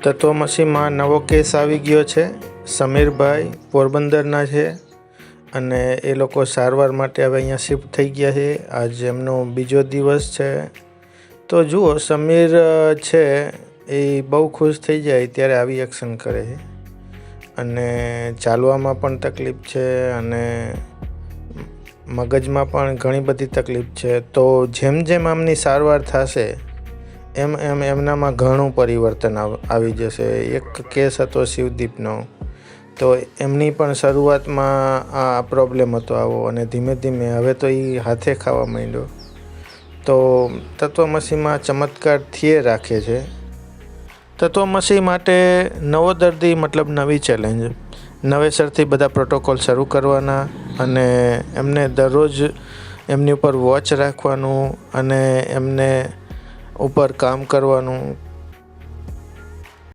તત્વમસીમાં નવો કેસ આવી ગયો છે। સમીરભાઈ પોરબંદરના છે અને એ લોકો સારવાર માટે હવે અહીંયા શિફ્ટ થઈ ગયા છે। આજ એમનો બીજો દિવસ છે। તો જુઓ, સમીર છે એ બહુ ખુશ થઈ જાય ત્યારે આવી એક્શન કરે છે અને ચાલવામાં પણ તકલીફ છે અને મગજમાં પણ ઘણી બધી તકલીફ છે। તો જેમ જેમ આમની સારવાર થશે એમ એમ એમનામાં ઘણું પરિવર્તન આવી જશે। એક કેસ હતો શિવદીપનો, તો એમની પણ શરૂઆતમાં આ પ્રોબ્લેમ હતો આવો અને ધીમે ધીમે હવે તો એ હાથે ખાવા માંડ્યો। તો તત્વમસીમાં ચમત્કાર થયે રાખે છે। તત્વમસી માટે નવો દર્દી મતલબ નવી ચેલેન્જ, નવેસરથી બધા પ્રોટોકોલ શરૂ કરવાના અને એમને દરરોજ એમની ઉપર વોચ રાખવાનું અને એમને ઉપર કામ કરવાનું।